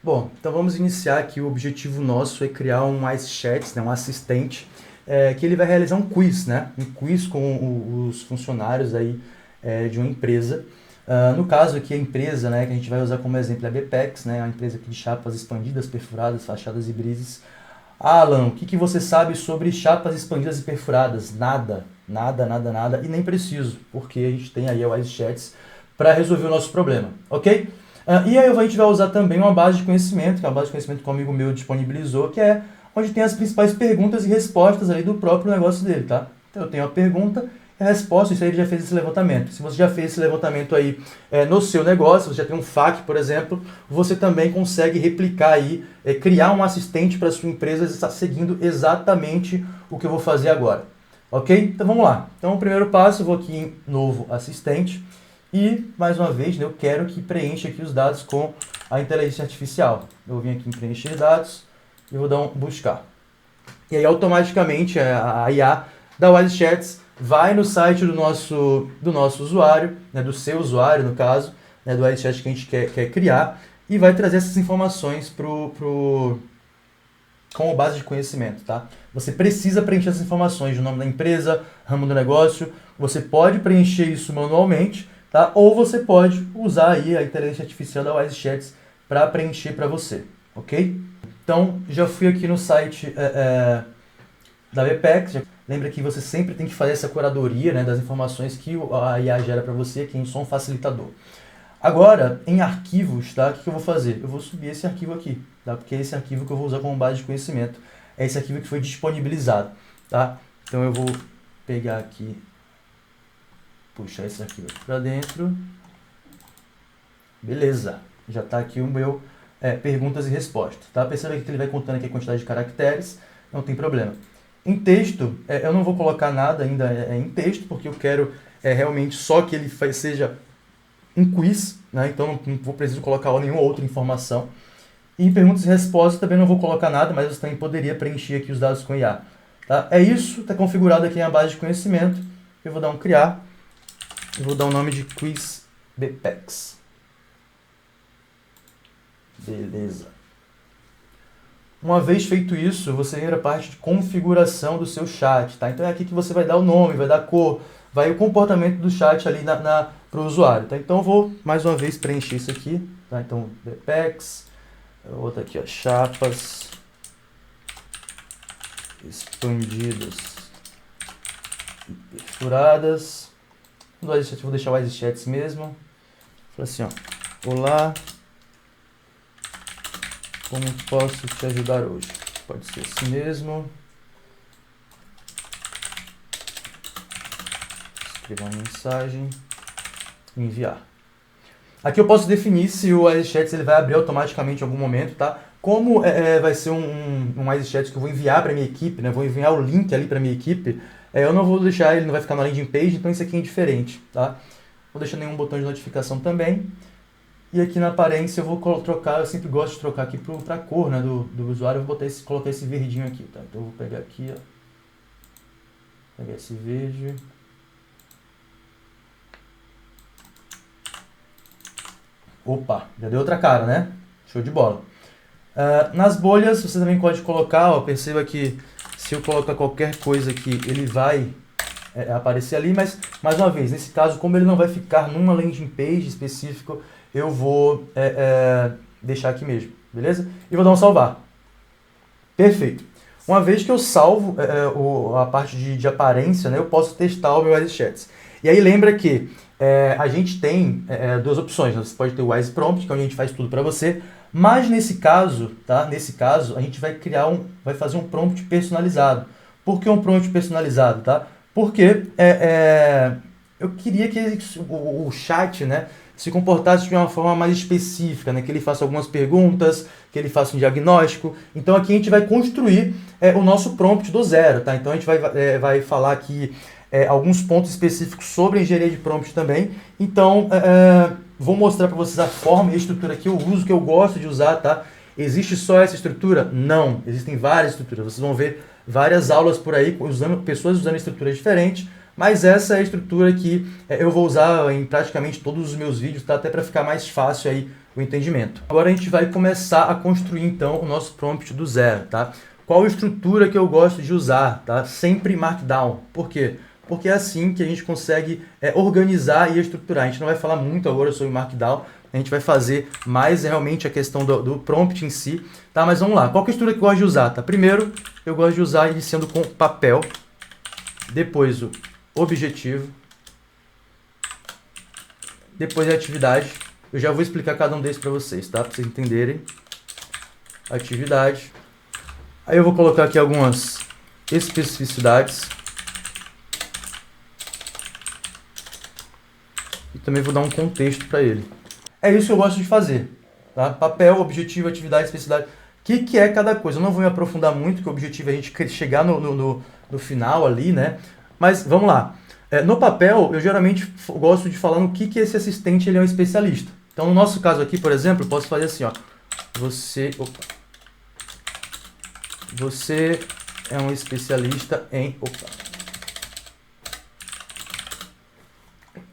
Bom, então vamos iniciar aqui. O objetivo nosso é criar um Wise Chats, né, um assistente, que ele vai realizar um quiz, né? Um quiz com os funcionários aí de uma empresa. No caso aqui, a empresa, né, que a gente vai usar como exemplo é a Bepex, né, uma empresa aqui de chapas expandidas, perfuradas, fachadas e brises. Alan, o que, que você sabe sobre chapas expandidas e perfuradas? Nada, nada, nada, nada, e nem preciso, porque a gente tem aí a Wise Chats para resolver o nosso problema, ok? E aí a gente vai usar também uma base de conhecimento, que é uma base de conhecimento que um amigo meu disponibilizou, que é onde tem as principais perguntas e respostas ali do próprio negócio dele, tá? Então eu tenho a pergunta e a resposta, isso aí ele já fez esse levantamento. Se você já fez esse levantamento aí no seu negócio, você já tem um FAQ, por exemplo, você também consegue replicar aí, criar um assistente para a sua empresa está seguindo exatamente o que eu vou fazer agora. Ok? Então vamos lá. Então o primeiro passo, eu vou aqui em novo assistente. E, mais uma vez, né, eu quero que preencha aqui os dados com a inteligência artificial. Eu vou vir aqui em preencher dados e vou dar um buscar. E aí, automaticamente, a IA da Wise Chats vai no site do nosso usuário, né, do seu usuário, no caso, né, do Wise Chat que a gente quer criar, e vai trazer essas informações como base de conhecimento, tá? Você precisa preencher essas informações, o nome da empresa, ramo do negócio. Você pode preencher isso manualmente, tá? Ou você pode usar aí a inteligência artificial da Wise Chats para preencher para você, ok? Então, já fui aqui no site da Vepex. Lembra que você sempre tem que fazer essa curadoria, né, das informações que a IA gera para você, que é só um facilitador. Agora, em arquivos, tá? O que eu vou fazer? Eu vou subir esse arquivo aqui, tá? Porque é esse arquivo que eu vou usar como base de conhecimento. É esse arquivo que foi disponibilizado, tá? Então eu vou pegar aqui, puxar esse arquivo aqui para dentro. Beleza, já está aqui o meu perguntas e respostas, tá? Perceba que ele vai contando aqui a quantidade de caracteres, não tem problema. Em texto, eu não vou colocar nada ainda em texto, porque eu quero realmente só que ele seja um quiz, né? Então não vou preciso colocar nenhuma outra informação. E em perguntas e respostas também não vou colocar nada, mas você também poderia preencher aqui os dados com IA. Tá? É isso, está configurado aqui a base de conhecimento. Eu vou dar um criar e vou dar o nome de quiz Bepex. Beleza. Uma vez feito isso, você vem para a parte de configuração do seu chat, tá? Então é aqui que você vai dar o nome, vai dar a cor, vai o comportamento do chat ali para o usuário, tá? Então eu vou mais uma vez preencher isso aqui, tá? Então Bepex, outra aqui, ó, chapas expandidas e perfuradas. No Wise Chat, vou deixar o Wise Chats mesmo. Fala assim, ó, olá, como posso te ajudar hoje? Pode ser assim mesmo. Escrever uma mensagem e enviar. Aqui eu posso definir se o Wise Chats ele vai abrir automaticamente em algum momento, tá? Como vai ser um Wise Chats que eu vou enviar para minha equipe, né? Vou enviar o link ali para minha equipe. Eu não vou deixar, ele não vai ficar na landing page, então isso aqui é indiferente, tá? Vou deixar nenhum botão de notificação também. E aqui na aparência eu vou trocar, eu sempre gosto de trocar aqui para a cor, né, do usuário, eu vou colocar esse verdinho aqui, tá? Então eu vou pegar aqui, ó, pegar esse verde. Opa, já deu outra cara, né? Show de bola. Nas bolhas você também pode colocar, ó, perceba que se eu colocar qualquer coisa aqui, ele vai aparecer ali, mas mais uma vez, nesse caso, como ele não vai ficar numa landing page específica, eu vou deixar aqui mesmo, beleza? E vou dar um salvar. Perfeito. Uma vez que eu salvo a parte de aparência, né, eu posso testar o meu Wise Chats. E aí lembra que a gente tem duas opções. Você pode ter o Wise Prompt, que é onde a gente faz tudo para você, mas nesse caso, tá? Nesse caso, a gente vai vai fazer um prompt personalizado. Por que um prompt personalizado, tá? Porque eu queria que o chat, né, se comportasse de uma forma mais específica, né? Que ele faça algumas perguntas, que ele faça um diagnóstico. Então aqui a gente vai construir o nosso prompt do zero, tá? Então a gente vai falar aqui alguns pontos específicos sobre a engenharia de prompt também. Então vou mostrar para vocês a forma e a estrutura que eu uso, que eu gosto de usar, tá? Existe só essa estrutura? Não, existem várias estruturas. Vocês vão ver várias aulas por aí, pessoas usando estruturas diferentes, mas essa é a estrutura que eu vou usar em praticamente todos os meus vídeos, tá? Até para ficar mais fácil aí o entendimento. Agora a gente vai começar a construir então o nosso prompt do zero, tá? Qual estrutura que eu gosto de usar, tá? Sempre Markdown. Por quê? Porque é assim que a gente consegue organizar e estruturar. A gente não vai falar muito agora sobre Markdown, a gente vai fazer mais realmente a questão do prompt em si, tá? Mas vamos lá, qual que é a estrutura que eu gosto de usar, tá? Primeiro, eu gosto de usar iniciando com papel, depois o objetivo, depois a atividade. Eu já vou explicar cada um desses para vocês, tá? Para vocês entenderem. Atividade. Aí eu vou colocar aqui algumas especificidades. E também vou dar um contexto para ele. É isso que eu gosto de fazer, tá? Papel, objetivo, atividade, especificidade. O que é cada coisa? Eu não vou me aprofundar muito, porque o objetivo é a gente chegar no final ali, né? Mas vamos lá. No papel, eu geralmente gosto de falar no que esse assistente ele é um especialista. Então, no nosso caso aqui, por exemplo, eu posso fazer assim, ó. Você é um especialista em...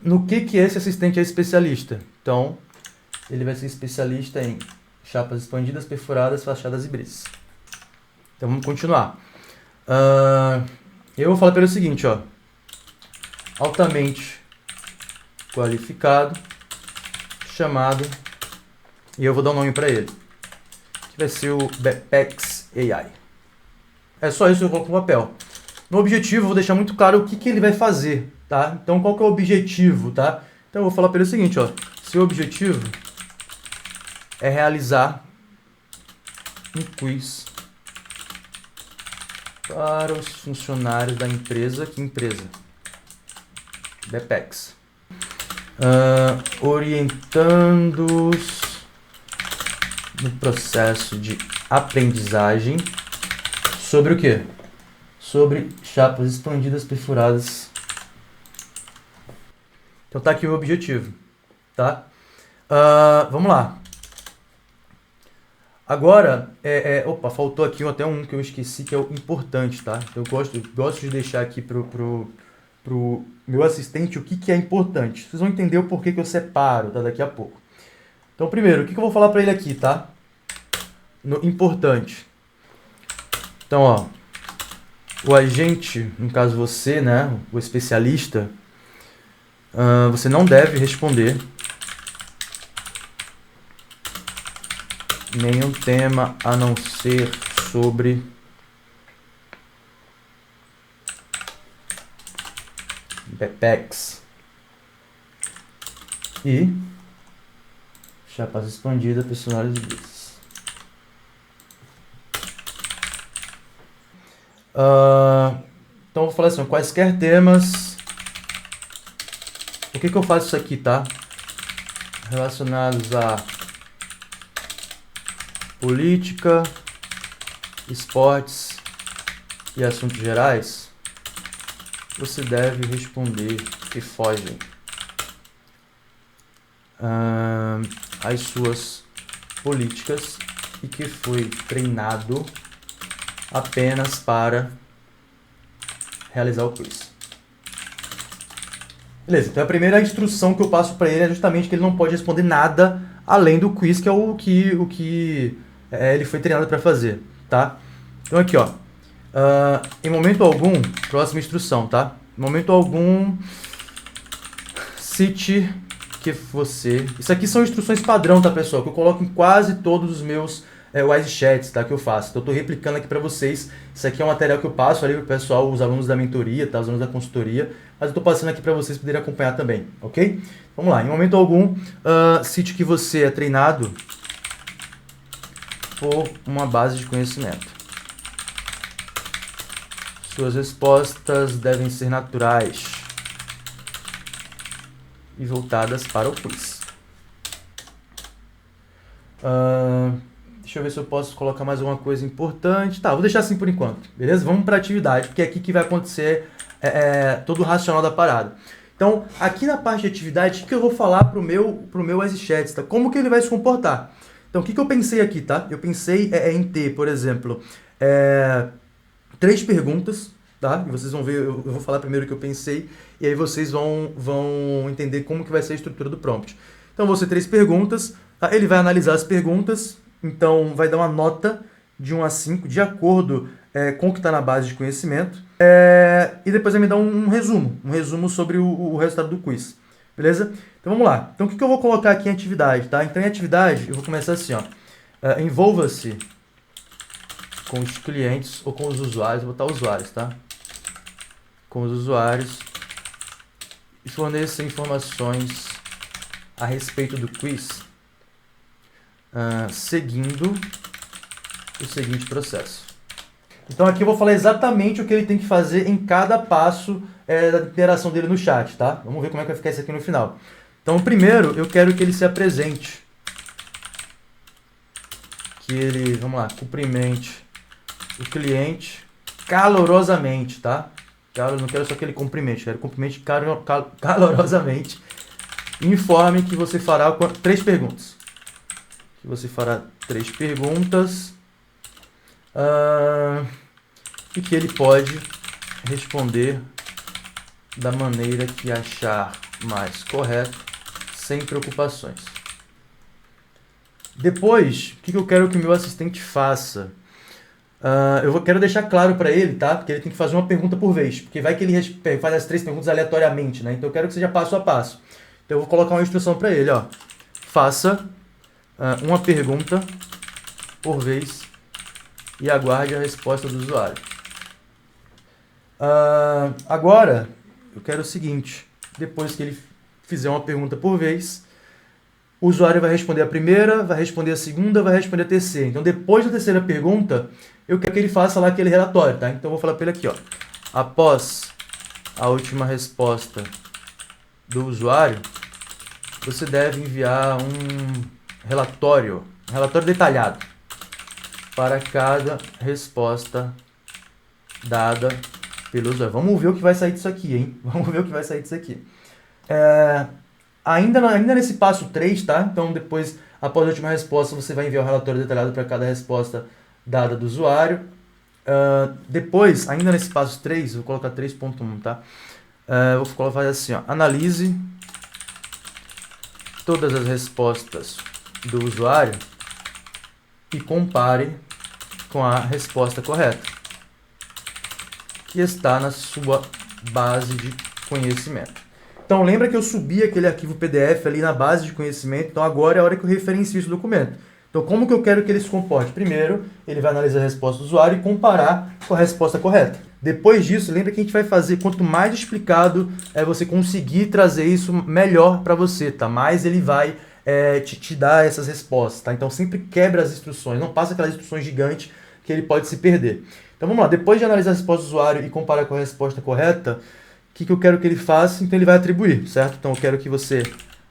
No que esse assistente é especialista? Então, ele vai ser especialista em chapas expandidas, perfuradas, fachadas e brisas. Então, vamos continuar. Eu vou falar pelo seguinte, ó. Altamente qualificado, chamado, e eu vou dar um nome para ele, que vai ser o Bepex AI. É só isso que eu coloco no papel. No objetivo, eu vou deixar muito claro o que ele vai fazer, tá? Então, qual que é o objetivo, tá? Então, eu vou falar para ele o seguinte, ó. Seu objetivo é realizar um quiz para os funcionários da empresa. Que empresa? Bepex. Orientando-os no processo de aprendizagem sobre o quê? Sobre chapas expandidas, perfuradas. Então tá aqui o objetivo, tá? Vamos lá. Agora, opa, faltou aqui até um que eu esqueci, que é o importante, tá? Eu gosto de deixar aqui pro meu assistente o que é importante. Vocês vão entender o porquê que eu separo, tá? Daqui a pouco. Então, primeiro, o que eu vou falar para ele aqui, tá? No importante. Então, ó, o agente, no caso você, né, o especialista, você não deve responder nenhum tema a não ser sobre Bepex e chapas expandidas, personagens e brisas. Então eu vou falar assim, quaisquer temas. Por que eu faço isso aqui, tá? Relacionados a política, esportes e assuntos gerais, você deve responder que fogem às suas políticas e que foi treinado apenas para realizar o quiz. Beleza, então a primeira instrução que eu passo para ele é justamente que ele não pode responder nada além do quiz, que é o que ele foi treinado para fazer, tá? Então aqui, ó, em momento algum, próxima instrução, tá? Em momento algum, cite que você... Isso aqui são instruções padrão, tá, pessoal? Que eu coloco em quase todos os meus Wise Chats, tá? Que eu faço. Então eu tô replicando aqui para vocês. Isso aqui é um material que eu passo ali pro pessoal, os alunos da mentoria, tá? Os alunos da consultoria. Mas eu tô passando aqui para vocês poderem acompanhar também, ok? Vamos lá. Em momento algum, cite que você é treinado por uma base de conhecimento. Suas respostas devem ser naturais e voltadas para o quiz. Deixa eu ver se eu posso colocar mais alguma coisa importante. Tá, vou deixar assim por enquanto, beleza? Vamos para a atividade, porque é aqui que vai acontecer todo o racional da parada. Então, aqui na parte de atividade, o que eu vou falar pro meu EasyChats, tá? Como que ele vai se comportar? Então, o que eu pensei aqui, tá? Eu pensei em ter, por exemplo, 3 perguntas, tá? E vocês vão ver, eu vou falar primeiro o que eu pensei, e aí vocês vão entender como que vai ser a estrutura do prompt. Então, vão ser 3 perguntas, Tá? Ele vai analisar as perguntas, então vai dar uma nota de 1 a 5, de acordo com o que está na base de conhecimento. E depois vai me dar um resumo sobre o resultado do quiz. Beleza? Então vamos lá. Então o que eu vou colocar aqui em atividade? Tá? Então em atividade eu vou começar assim, ó. Envolva-se com os clientes ou com os usuários, vou botar usuários, tá? Com os usuários e forneça informações a respeito do quiz, seguindo o seguinte processo. Então aqui eu vou falar exatamente o que ele tem que fazer em cada passo da interação dele no chat, tá? Vamos ver como é que vai ficar isso aqui no final. Então primeiro eu quero que ele se apresente, que ele, vamos lá, cumprimente o cliente calorosamente, tá? Eu não quero só que ele cumprimente, quero cumprimente calorosamente. Informe que você fará 3 perguntas. Que você fará 3 perguntas e que ele pode responder da maneira que achar mais correto, sem preocupações. Depois, o que eu quero que o meu assistente faça? Quero deixar claro para ele, tá? Que ele tem que fazer uma pergunta por vez, porque vai que ele faz as 3 perguntas aleatoriamente, né? Então eu quero que seja passo a passo. Então eu vou colocar uma instrução para ele, ó. Faça uma pergunta por vez e aguarde a resposta do usuário. Agora, eu quero o seguinte, depois que ele fizer uma pergunta por vez, o usuário vai responder a primeira, vai responder a segunda, vai responder a terceira. Então, depois da terceira pergunta, eu quero que ele faça lá aquele relatório, tá? Então, eu vou falar para ele aqui, ó. Após a última resposta do usuário, você deve enviar um relatório detalhado para cada resposta dada pelo usuário. Vamos ver o que vai sair disso aqui, hein? Vamos ver o que vai sair disso aqui. Ainda nesse passo 3, tá? Então, depois, após a última resposta, você vai enviar um relatório detalhado para cada resposta dada do usuário. Depois, ainda nesse passo 3, vou colocar 3.1, tá? Vou fazer assim, ó. Analise todas as respostas do usuário e compare com a resposta correta, que está na sua base de conhecimento. Então, lembra que eu subi aquele arquivo PDF ali na base de conhecimento, então agora é a hora que eu referencio esse documento. Então, como que eu quero que ele se comporte? Primeiro, ele vai analisar a resposta do usuário e comparar com a resposta correta. Depois disso, lembra que a gente vai fazer, quanto mais explicado você conseguir trazer isso melhor para você, tá? Mais ele vai te dar essas respostas, tá? Então, sempre quebra as instruções, não passa aquelas instruções gigantes que ele pode se perder. Então, vamos lá. Depois de analisar a resposta do usuário e comparar com a resposta correta, o que eu quero que ele faça? Então, ele vai atribuir, certo? Então, eu quero que você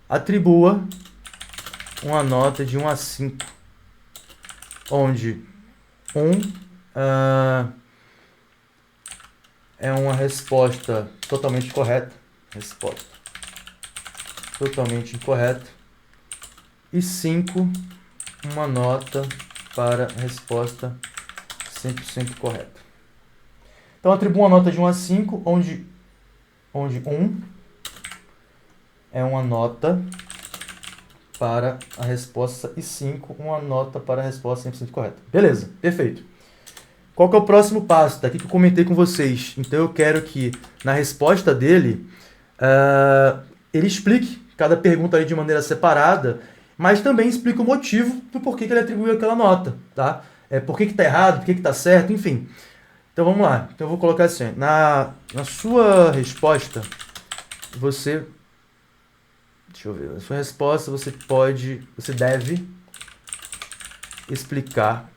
atribua uma nota de 1 a 5, onde 1 é uma resposta totalmente correta, resposta totalmente incorreta, e 5, uma nota para resposta 100% correta. Então, atribuo uma nota de 1 a 5, onde 1 é uma nota para a resposta e 5, uma nota para a resposta 100% correta. Beleza, perfeito. Qual que é o próximo passo? Daqui que eu comentei com vocês. Então eu quero que na resposta dele, ele explique cada pergunta ali de maneira separada, mas também explique o motivo do porquê que ele atribuiu aquela nota, tá? Por que está errado, por que está certo, enfim. Então vamos lá. Então eu vou colocar assim, na sua resposta, você... Deixa eu ver. Na sua resposta, você deve explicar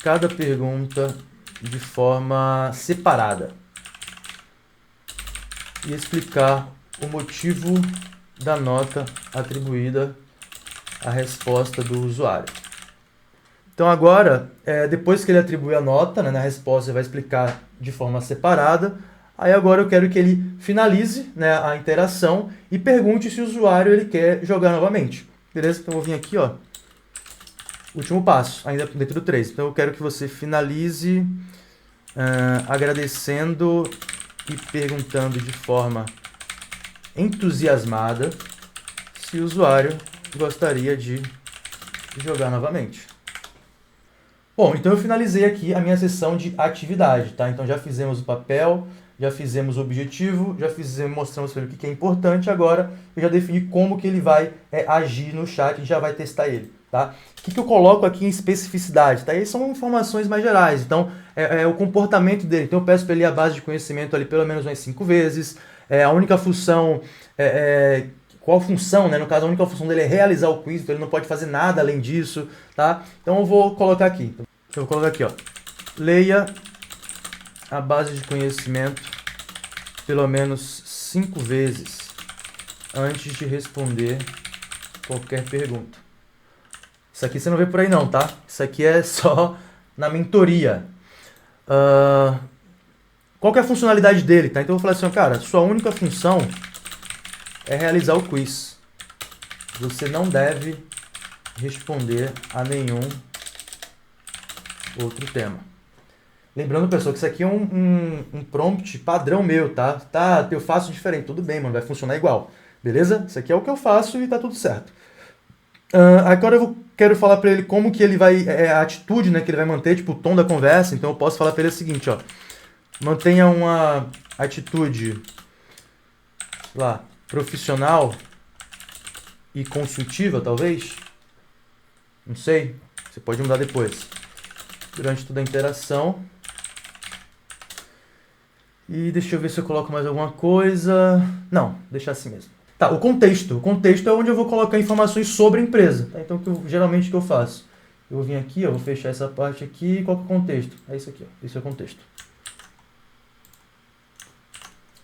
cada pergunta de forma separada e explicar o motivo da nota atribuída à resposta do usuário. Então agora, depois que ele atribui a nota, né, na resposta ele vai explicar de forma separada. Aí agora eu quero que ele finalize, né, a interação e pergunte se o usuário ele quer jogar novamente. Beleza? Então eu vou vir aqui, ó. Último passo, ainda dentro do 3. Então eu quero que você finalize agradecendo e perguntando de forma entusiasmada se o usuário gostaria de jogar novamente. Bom, então eu finalizei aqui a minha sessão de atividade, tá? Então já fizemos o papel, já fizemos o objetivo, mostramos para ele o que é importante. Agora eu já defini como que ele vai agir no chat e já vai testar ele, tá? O que eu coloco aqui em especificidade, tá? Aí são informações mais gerais, então é o comportamento dele. Então eu peço para ele a base de conhecimento ali pelo menos umas 5 vezes. A única função qual função, né? No caso, a única função dele é realizar o quiz, então ele não pode fazer nada além disso, tá? Então eu vou colocar aqui. Eu vou colocar aqui, ó. Leia a base de conhecimento pelo menos 5 vezes antes de responder qualquer pergunta. Isso aqui você não vê por aí não, tá? Isso aqui é só na mentoria. Qual que é a funcionalidade dele, tá? Então eu vou falar assim, ó, cara, sua única função é realizar o quiz. Você não deve responder a nenhum outro tema. Lembrando, pessoal, que isso aqui é um prompt padrão meu, tá? Eu faço diferente. Tudo bem, mano, vai funcionar igual. Beleza? Isso aqui é o que eu faço e tá tudo certo. Agora quero falar para ele como que ele vai... a atitude, né, que ele vai manter, tipo, o tom da conversa. Então eu posso falar para ele o seguinte, ó. Mantenha uma atitude, sei lá, profissional e consultiva, talvez. Não sei. Você pode mudar depois. Durante toda a interação. E deixa eu ver se eu coloco mais alguma coisa. Não, deixar assim mesmo. Tá, o contexto. O contexto é onde eu vou colocar informações sobre a empresa. Tá? Então, geralmente o que eu faço? Eu vou vir aqui, eu vou fechar essa parte aqui. Qual que é o contexto? É isso aqui, ó. Esse é o contexto.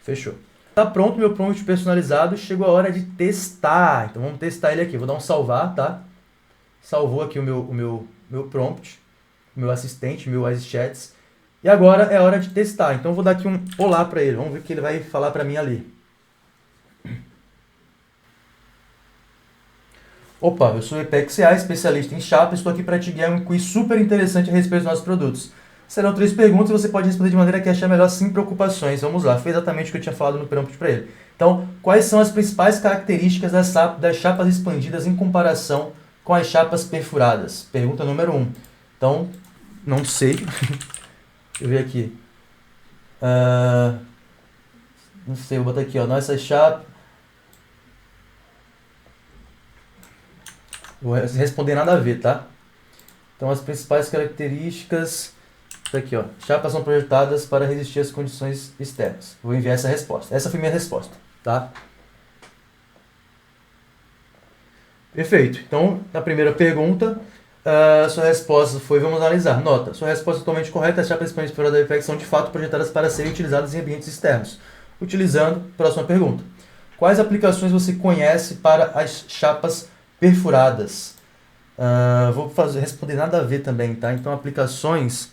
Fechou. Tá pronto meu prompt personalizado. Chegou a hora de testar. Então, vamos testar ele aqui. Vou dar um salvar, tá? Salvou aqui o meu prompt. O meu assistente, meu WiseChats. E agora é hora de testar. Então eu vou dar aqui um olá para ele. Vamos ver o que ele vai falar para mim ali. Opa, eu sou o Apex AI, especialista em chapa. Estou aqui para te guiar um quiz super interessante a respeito dos nossos produtos. Serão 3 perguntas e você pode responder de maneira que achar melhor sem preocupações. Vamos lá, foi exatamente o que eu tinha falado no prompt para ele. Então, quais são as principais características das chapas expandidas em comparação com as chapas perfuradas? Pergunta número 1. Então, não sei. Deixa eu ver aqui. Não sei, vou botar aqui, ó. Nossa chapa. Vou responder nada a ver, tá? Então, as principais características. Tá aqui, ó. Chapas são projetadas para resistir às condições externas. Vou enviar essa resposta. Essa foi minha resposta, tá? Perfeito. Então, na primeira pergunta, sua resposta foi, vamos analisar. Nota, sua resposta é totalmente correta. As chapas expandidas pela Apex são de fato projetadas para serem utilizadas em ambientes externos. Utilizando, próxima pergunta. Quais aplicações você conhece para as chapas perfuradas? Vou responder nada a ver também, tá? Então, aplicações,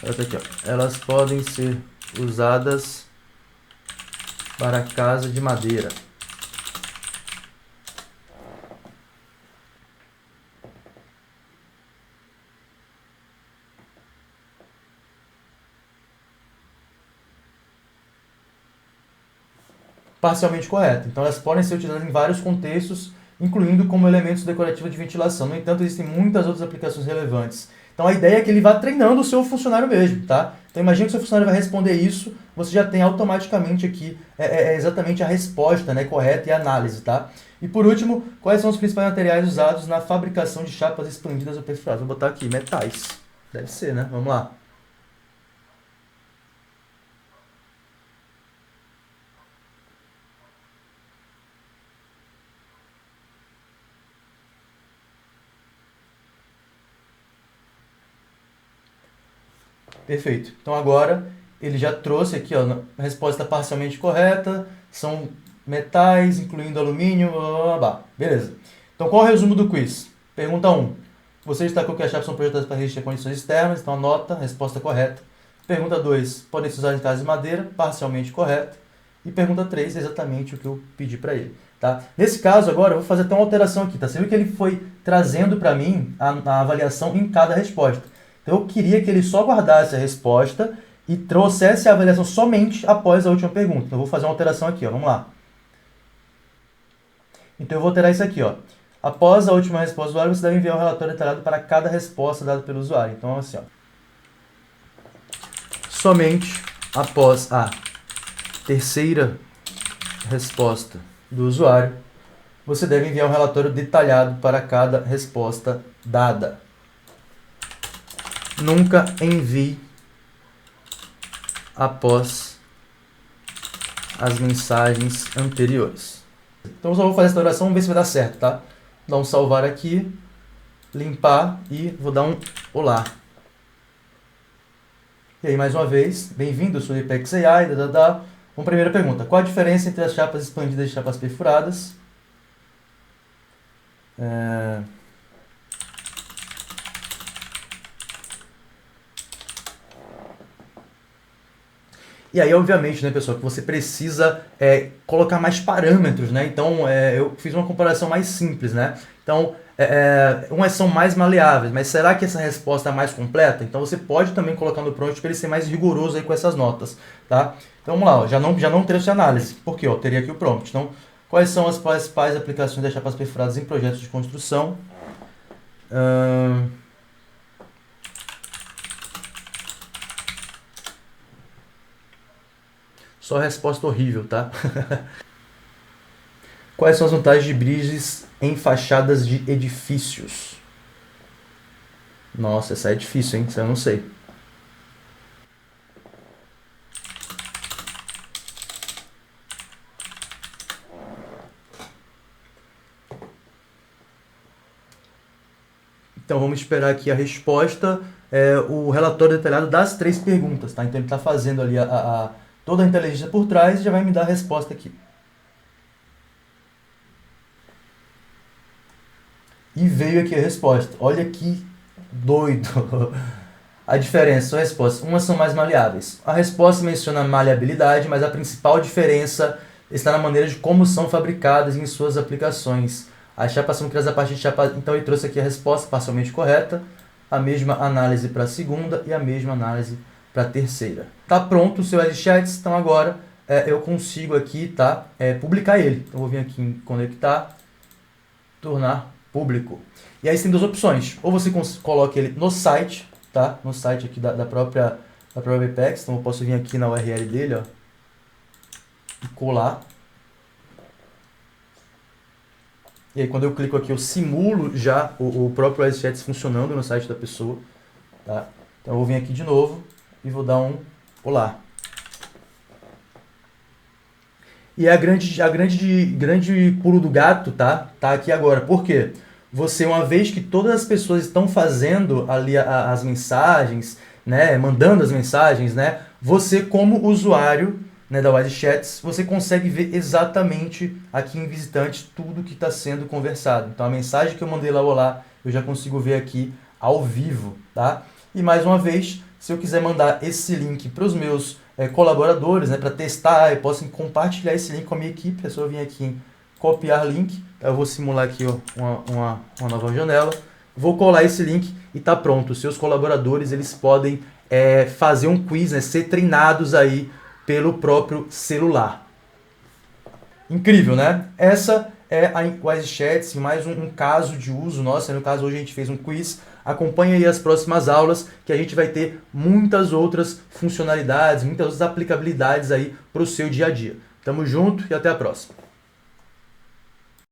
tá aqui, ó. Elas podem ser usadas para casa de madeira. Parcialmente correto. Então, elas podem ser utilizadas em vários contextos, incluindo como elementos decorativos de ventilação. No entanto, existem muitas outras aplicações relevantes. Então, a ideia é que ele vá treinando o seu funcionário mesmo, tá? Então, imagina que o seu funcionário vai responder isso, você já tem automaticamente aqui exatamente a resposta, né, correta e a análise, tá? E, por último, quais são os principais materiais usados na fabricação de chapas expandidas ou perfuradas? Vou botar aqui, metais. Deve ser, né? Vamos lá. Perfeito. Então agora ele já trouxe aqui, ó, a resposta parcialmente correta, são metais, incluindo alumínio, blá, blá, blá, blá. Beleza. Então qual é o resumo do quiz? Pergunta 1. Você destacou que as chapas são projetadas para resistir a condições externas, então anota, resposta correta. Pergunta 2. Podem ser usadas em casas de madeira, parcialmente correto. E pergunta 3, exatamente o que eu pedi para ele. Tá? Nesse caso agora eu vou fazer até uma alteração aqui, tá? Você viu que ele foi trazendo para mim a avaliação em cada resposta. Então eu queria que ele só guardasse a resposta e trouxesse a avaliação somente após a última pergunta. Então eu vou fazer uma alteração aqui, ó. Vamos lá. Então eu vou alterar isso aqui, ó. Após a última resposta do usuário, você deve enviar um relatório detalhado para cada resposta dada pelo usuário. Então, assim, ó. Somente após a terceira resposta do usuário, você deve enviar um relatório detalhado para cada resposta dada. Nunca envie após as mensagens anteriores. Então eu só vou fazer essa oração, vamos ver se vai dar certo, tá? Dar um salvar aqui, limpar e vou dar um olá. E aí, mais uma vez, bem-vindo, eu sou o Apex AI, Uma primeira pergunta, qual a diferença entre as chapas expandidas e chapas perfuradas? E aí, obviamente, né, pessoal, que você precisa colocar mais parâmetros, né? Então, eu fiz uma comparação mais simples, né? Então, umas são mais maleáveis, mas será que essa resposta é mais completa? Então, você pode também colocar no prompt para ele ser mais rigoroso aí com essas notas, tá? Então, vamos lá, ó, já não trouxe análise, porque ó, teria aqui o prompt. Então, quais são as principais aplicações das chapas perfuradas em projetos de construção? Só resposta horrível, tá? Quais são as vantagens de bridges em fachadas de edifícios? Nossa, essa é difícil, hein? Isso eu não sei. Então vamos esperar aqui a resposta, o relatório detalhado das 3 perguntas, tá? Então ele está fazendo ali toda a inteligência por trás e já vai me dar a resposta aqui. E veio aqui a resposta. Olha que doido. A diferença são respostas. Umas são mais maleáveis. A resposta menciona maleabilidade, mas a principal diferença está na maneira de como são fabricadas em suas aplicações. As chapas são criadas a partir de chapas... Então ele trouxe aqui a resposta parcialmente correta, a mesma análise para a segunda e a mesma análise para a terceira. Tá pronto o seu EasyChats, então agora eu consigo aqui, tá, publicar ele. Então eu vou vir aqui em conectar, tornar público. E aí você tem 2 opções. Ou você coloca ele no site, tá? No site aqui da própria Apex. Então eu posso vir aqui na URL dele, ó, e colar. E aí quando eu clico aqui, eu simulo já o próprio EasyChats funcionando no site da pessoa, tá? Então eu vou vir aqui de novo e vou dar um olá. E a grande pulo do gato, tá aqui agora. Por quê? Você, uma vez que todas as pessoas estão fazendo ali as mensagens, né, mandando as mensagens, né, você como usuário, né, da EasyChats, você consegue ver exatamente aqui em visitantes tudo que está sendo conversado. Então a mensagem que eu mandei lá, olá, eu já consigo ver aqui ao vivo, tá? E mais uma vez, se eu quiser mandar esse link para os meus colaboradores, né, para testar, eu posso compartilhar esse link com a minha equipe. É só vir aqui em copiar link. Eu vou simular aqui, ó, uma nova janela. Vou colar esse link e tá pronto. Os seus colaboradores, eles podem fazer um quiz, né, ser treinados aí pelo próprio celular. Incrível, né? Essa é o EasyChats, mais um caso de uso nosso. No caso, hoje a gente fez um quiz. Acompanhe aí as próximas aulas, que a gente vai ter muitas outras funcionalidades, muitas outras aplicabilidades aí para o seu dia a dia. Tamo junto e até a próxima.